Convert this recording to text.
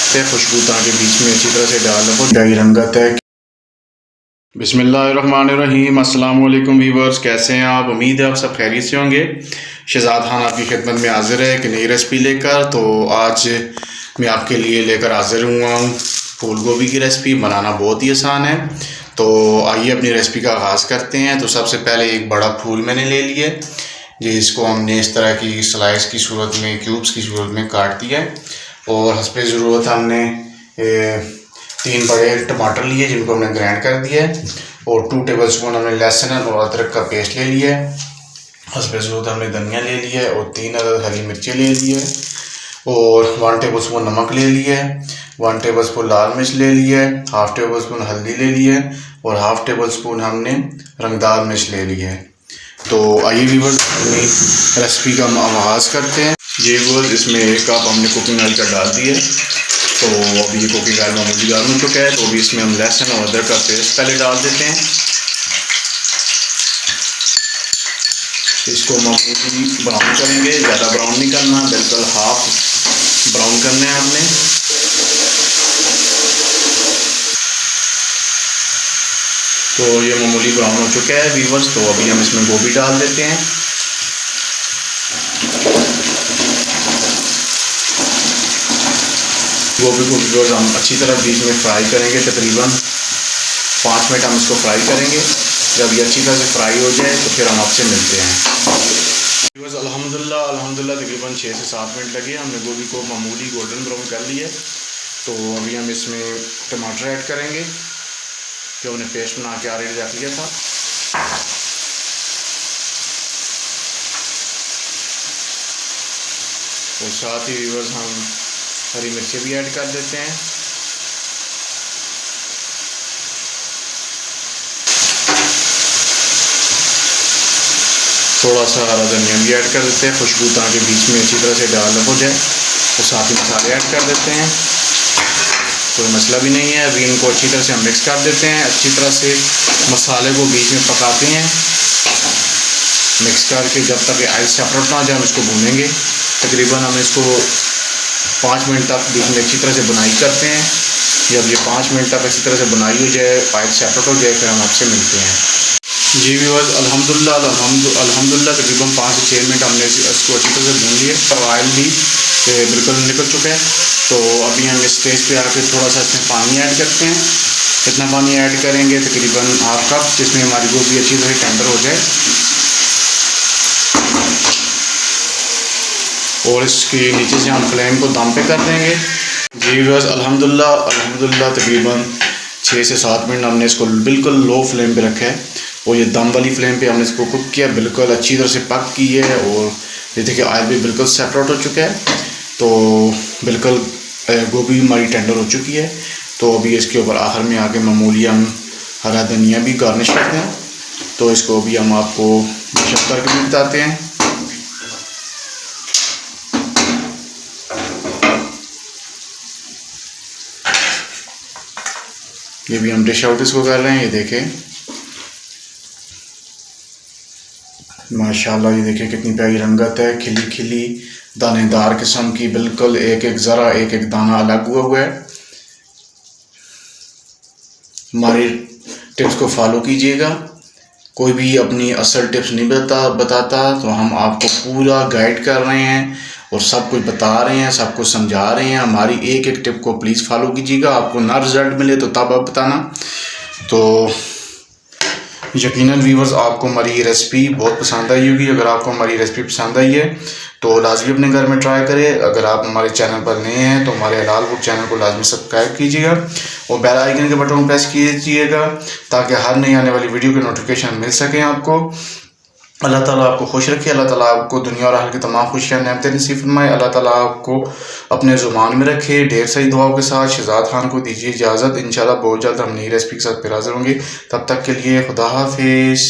खुशबू के बीच में अच्छी तरह से डाल लो। डाई रंगत है। बिस्मिल्लाहिर्रहमानिर्रहीम। अस्सलाम वालेकुम व्यूअर्स, कैसे हैं आप? उम्मीद है आप सब खैरियत से होंगे। शहजाद खान आपकी खिदमत में हाजिर है एक नई रेसिपी लेकर। तो आज मैं आपके लिए लेकर हाजिर हुआ हूँ फूल गोभी की रेसिपी। बनाना बहुत ही आसान है। तो आइए अपनी रेसिपी का आगाज़ करते हैं। तो सबसे पहले एक बड़ा फूल मैंने ले लिया, जिसको हमने इस तरह की स्लाइस की सूरत में, क्यूब्स की सूरत में काट दिया है। और हस्बे ज़रूरत हमने 3 बड़े टमाटर लिए, जिनको हमने ग्राइंड कर दिया है। और 2 टेबलस्पून हमने लहसुन और अदरक का पेस्ट ले लिया है। हस्बे ज़रूरत हमने धनिया ले लिया है और 3 अदद हरी मिर्ची ले ली है। और 1 टेबलस्पून नमक ले लिया है, 1 टेबलस्पून लाल मिर्च ले लिया है, हाफ़ टेबलस्पून हल्दी ले ली है और हाफ़ टेबलस्पून हमने रंगदार मिर्च ले ली है। तो आइए व्यूअर्स अपनी रेसिपी का आगाज़ करते हैं। ये व्यूअर्स, इसमें 1 कप हमने कुकिंग ऑयल का डाल दिया। तो अभी ये कुकिंग ऑयल मामूली गर्म हो चुका है। तो अभी इसमें हम लहसुन और अदरक का पेस्ट पहले डाल देते हैं। इसको मामूली ब्राउन करेंगे, ज़्यादा ब्राउन नहीं करना, बिल्कुल हाफ ब्राउन करना है हमने। तो ये मामूली ब्राउन हो चुका है व्यूअर्स। तो अभी हम इसमें गोभी डाल देते हैं। गोभी को व्यूअर्स हम अच्छी तरह बीच में फ्राई करेंगे। तकरीबन 5 मिनट हम इसको फ्राई करेंगे। जब ये अच्छी तरह से फ्राई हो जाए तो फिर हम आपसे मिलते हैं। व्यूअर्स अल्हम्दुलिल्लाह तकरीबन 6 से 7 मिनट लगे। हमने गोभी को मामूली गोल्डन ब्राउन कर लिया। तो अभी हम इसमें टमाटर ऐड करेंगे, जो हमने पेस्ट बना के ऑलरेडी रख लिया था। और साथ ही व्यूअर्स हम हरी मिर्चें भी ऐड कर देते हैं। थोड़ा सा हरा धनिया भी ऐड कर देते हैं, खुशबू ताकि बीच में अच्छी तरह से डाल हो जाए। और साथ ही मसाले ऐड कर देते हैं, कोई मसला भी नहीं है। अभी इनको अच्छी तरह से हम मिक्स कर देते हैं। अच्छी तरह से मसाले को बीच में पकाते हैं, मिक्स करके जब तक ऑयल सेपरेट ना हो जाए हम इसको भूनेंगे। तकरीबन हम इसको 5 मिनट तक बीच में अच्छी तरह से बुनाई करते हैं। जब ये 5 मिनट तक अच्छी तरह से बुनाई हो जाए, ऑयल सेपरेट हो जाए, फिर हम आपसे मिलते हैं। जी व्यूअर्स अल्हम्दुलिल्लाह तकरीबन 5 से 6 मिनट हमने इसको अच्छी तरह से भून लिए और ऑयल भी बिल्कुल निकल चुका है। तो अभी हम इस स्टेज पे आके थोड़ा सा इसमें पानी ऐड करते हैं। इतना पानी ऐड करेंगे तकरीबन ½ कप, जिसमें हमारी गोभी अच्छी तरह से टेंडर हो जाए। और इसके नीचे से हम फ्लेम को दम पे कर देंगे। जी व्यूअर्स अल्हम्दुलिल्लाह तकरीबन 6 से 7 मिनट हमने इसको बिल्कुल लो फ्लेम पे रखा है। और ये दम वाली फ्लेम पे हमने इसको कुक किया, बिल्कुल अच्छी तरह से पक की है। और ये देखिए ऑयल भी बिल्कुल सेपरेट हो चुका है। तो बिल्कुल गोभी हमारी टेंडर हो चुकी है। तो अभी इसके ऊपर आखिर में आके मामूली हम हरा धनिया भी गार्निश करते हैं। तो इसको अभी हम आपको मैशअप करके भी बताते हैं। ये भी हम डिश आउट इसको कर रहे हैं। ये देखें माशाल्लाह, ये देखिए कितनी प्यारी रंगत है, खिली खिली दानेदार किस्म की, बिल्कुल एक एक ज़रा एक एक दाना अलग हुआ है। हमारी टिप्स को फॉलो कीजिएगा। कोई भी अपनी असल टिप्स नहीं बताता, तो हम आपको पूरा गाइड कर रहे हैं और सब कुछ बता रहे हैं, सब कुछ समझा रहे हैं। हमारी एक एक टिप को प्लीज़ फॉलो कीजिएगा। आपको ना रिज़ल्ट मिले तो तब आप बताना। तो यकीनन व्यूअर्स आपको हमारी रेसिपी बहुत पसंद आई होगी। अगर आपको हमारी रेसिपी पसंद आई है तो लाजमी अपने घर में ट्राई करें। अगर आप हमारे चैनल पर नए हैं तो हमारे हलाल फूड चैनल को लाजमी सब्सक्राइब कीजिएगा और बेल आइकन के बटन को प्रेस कीजिएगा, ताकि हर नई आने वाली वीडियो के नोटिफिकेशन मिल सकें आपको। अल्लाह ताला आपको खुश रखे, अल्लाह ताला आपको दुनिया और आखिरत की तमाम खुशियाँ नेमतें नसीब फरमाए। अल्लाह ताला आपको अपने ज़ुबान में रखे। ढेर सारी दुआओं के साथ शहजाद खान को दीजिए इजाज़त। इंशाल्लाह बहुत जल्द हम नई रेसिपी के साथ फिर हाज़िर होंगे। तब तक के लिए खुदा हाफिज़।